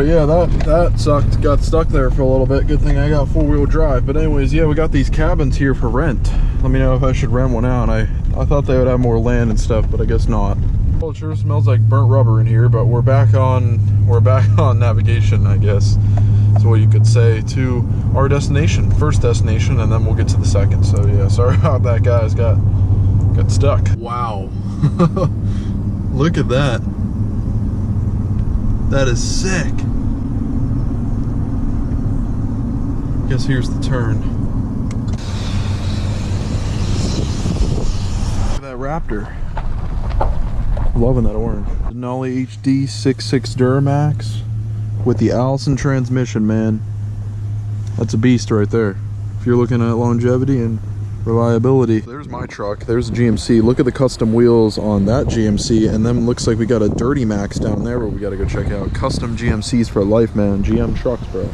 Alright, yeah, that sucked. Got stuck there for a little bit. Good thing I got four-wheel drive. But anyways, yeah, we got these cabins here for rent. Let me know if I should rent one out. I thought they would have more land and stuff, but I guess not. Well, it sure smells like burnt rubber in here, but we're back on navigation, I guess. That's what you could say, to our destination, first destination, and then we'll get to the second. So yeah, sorry about that, guys. Got stuck. Wow. Look at that. That is sick. Guess here's the turn. Look at that Raptor. Loving that orange. Denali HD 6.6 Duramax with the Allison transmission, man. That's a beast right there. If you're looking at longevity and reliability. There's my truck. There's a GMC. Look at the custom wheels on that GMC, and then looks like we got a Dirty Max down there where we got to go check out. Custom GMCs for life, man. GM trucks, bro.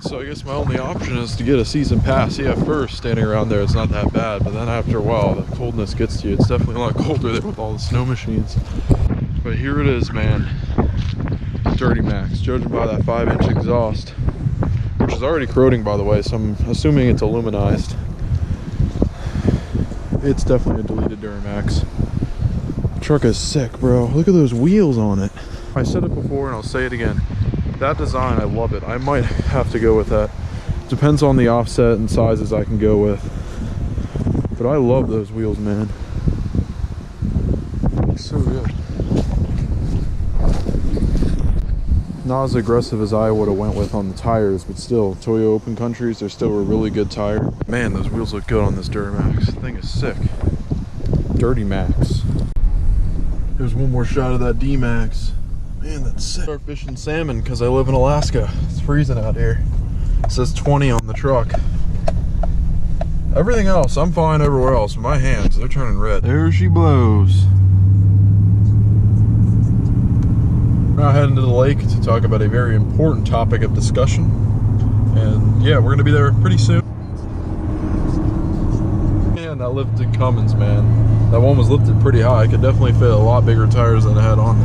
So I guess my only option is to get a season pass. Yeah, first standing around there it's not that bad, but then after a while the coldness gets to you. It's definitely a lot colder there with all the snow machines. But here it is, man. Dirty Max, judging by that 5-inch exhaust, which is already corroding, by the way, so I'm assuming it's aluminized. It's definitely a deleted Duramax. The truck is sick, bro. Look at those wheels on it. I said it before and I'll say it again. That design, I love it. I might have to go with that. Depends on the offset and sizes I can go with. But I love those wheels, man. Looks so good. Not as aggressive as I would have went with on the tires, but still, Toyo Open Countries, they're still a really good tire. Man, those wheels look good on this Duramax. The thing is sick. Dirty Max. There's one more shot of that D-Max. Man, that's sick. Start fishing salmon because I live in Alaska. It's freezing out here. It says 20 on the truck. Everything else, I'm fine everywhere else. My hands, they're turning red. There she blows. Now heading to the lake to talk about a very important topic of discussion. And yeah, we're gonna be there pretty soon. Man, that lifted Cummins, man. That one was lifted pretty high. I could definitely fit a lot bigger tires than I had on there.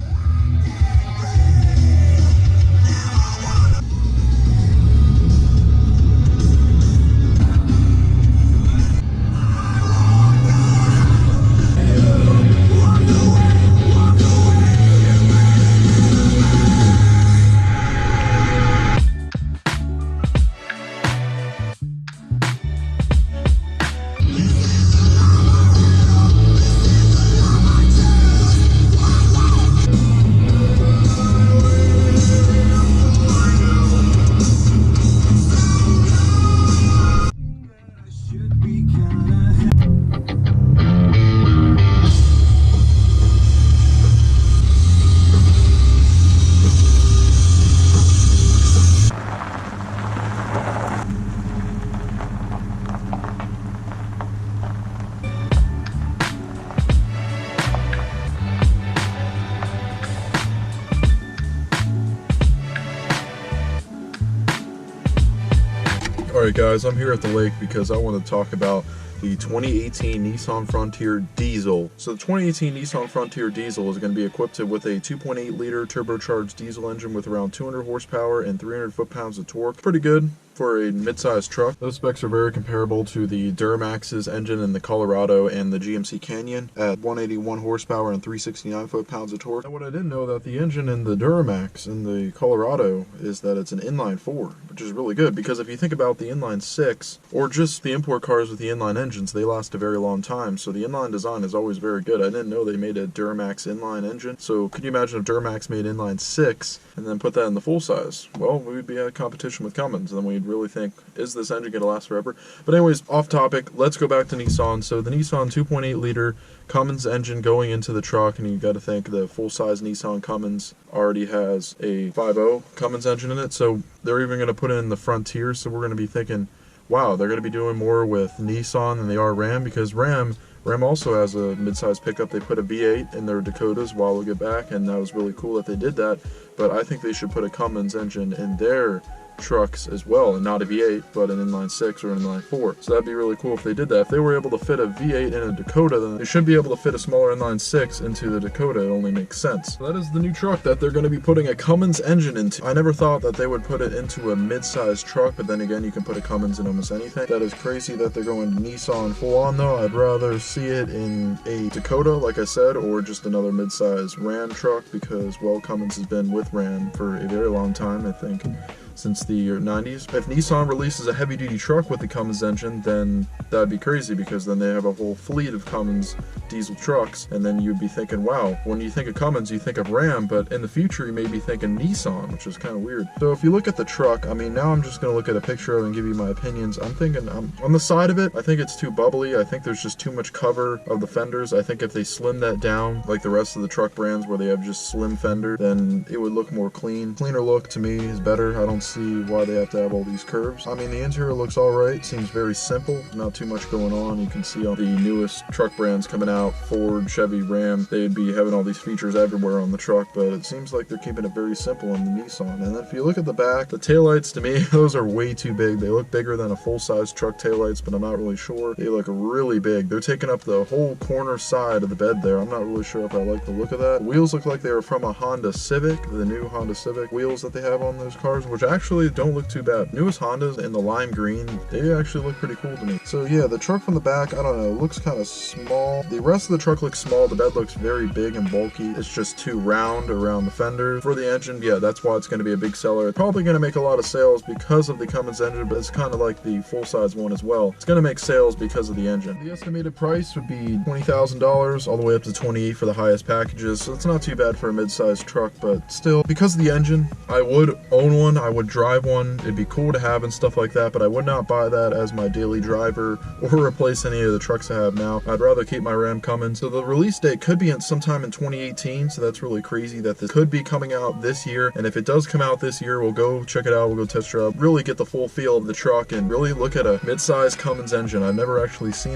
Alright guys, I'm here at the lake because I want to talk about the 2018 Nissan Frontier Diesel. So the 2018 Nissan Frontier Diesel is going to be equipped with a 2.8 liter turbocharged diesel engine with around 200 horsepower and 300 foot-pounds of torque. Pretty good for a mid-sized truck. Those specs are very comparable to the Duramax's engine in the Colorado and the GMC Canyon at 181 horsepower and 369 foot-pounds of torque. And what I didn't know that the engine in the Duramax in the Colorado is that it's an inline 4, which is really good because if you think about the inline 6 or just the import cars with the inline engines, they last a very long time. So the inline design is always very good. I didn't know they made a Duramax inline engine. So could you imagine if Duramax made inline 6 and then put that in the full size? Well, we would be at competition with Cummins, and then we'd really think, is this engine going to last forever? But anyways, off topic, let's go back to Nissan. So the Nissan 2.8 liter Cummins engine going into the truck, and you got to think the full-size Nissan Cummins already has a 5.0 Cummins engine in it, so they're even going to put in the Frontier, so we're going to be thinking, wow, they're going to be doing more with Nissan than they are Ram, because Ram Ram also has a mid-size pickup. They put a V8 in their Dakotas a while back, and that was really cool that they did that. But I think they should put a Cummins engine in their trucks as well, and not a V8 but an inline 6 or an inline 4. So that'd be really cool if they did that. If they were able to fit a V8 in a Dakota, then they should be able to fit a smaller inline 6 into the Dakota. It only makes sense. So that is the new truck that they're going to be putting a Cummins engine into. I never thought that they would put it into a mid-sized truck, but then again, you can put a Cummins in almost anything. That is crazy that they're going to Nissan full on though. I'd rather see it in a Dakota, like I said, or just another mid-sized Ram truck, because, well, Cummins has been with Ram for a very long time, I think, since the 90s. If Nissan releases a heavy-duty truck with the Cummins engine, then that'd be crazy, because then they have a whole fleet of Cummins diesel trucks, and then you'd be thinking, wow, when you think of Cummins, you think of Ram, but in the future, you may be thinking Nissan, which is kind of weird. So if you look at the truck, I mean, now I'm just going to look at a picture of it and give you my opinions. I'm thinking, on the side of it, I think it's too bubbly. I think there's just too much cover of the fenders. I think if they slim that down, like the rest of the truck brands where they have just slim fender, then it would look more clean. Cleaner look to me is better. I don't see why they have to have all these curves. I mean, the interior looks alright, seems very simple, not too much going on. You can see all the newest truck brands coming out, Ford, Chevy, Ram, they'd be having all these features everywhere on the truck, but it seems like they're keeping it very simple in the Nissan. And then if you look at the back, the taillights, to me, those are way too big. They look bigger than a full-size truck taillights, but I'm not really sure. They look really big. They're taking up the whole corner side of the bed there. I'm not really sure if I like the look of that. The wheels look like they were from a Honda Civic, the new Honda Civic wheels that they have on those cars, which actually don't look too bad. Newest Hondas in the lime green, they actually look pretty cool to me. So yeah, the truck from the back, I don't know, looks kind of small. The rest of the truck looks small. The bed looks very big and bulky. It's just too round around the fenders. For the engine, yeah, that's why it's going to be a big seller. It's probably going to make a lot of sales because of the Cummins engine, but it's kind of like the full-size one as well. It's going to make sales because of the engine. The estimated price would be $20,000 all the way up to $28,000 for the highest packages, so it's not too bad for a mid-sized truck, but still, because of the engine, I would own one, I would drive one. It'd be cool to have and stuff like that, but I would not buy that as my daily driver or replace any of the trucks I have now. I'd rather keep my Ram Cummins. So the release date could be sometime in 2018, so that's really crazy that this could be coming out this year. And if it does come out this year, we'll go check it out, we'll go test drive, really get the full feel of the truck and really look at a mid-size Cummins engine. I've never actually seen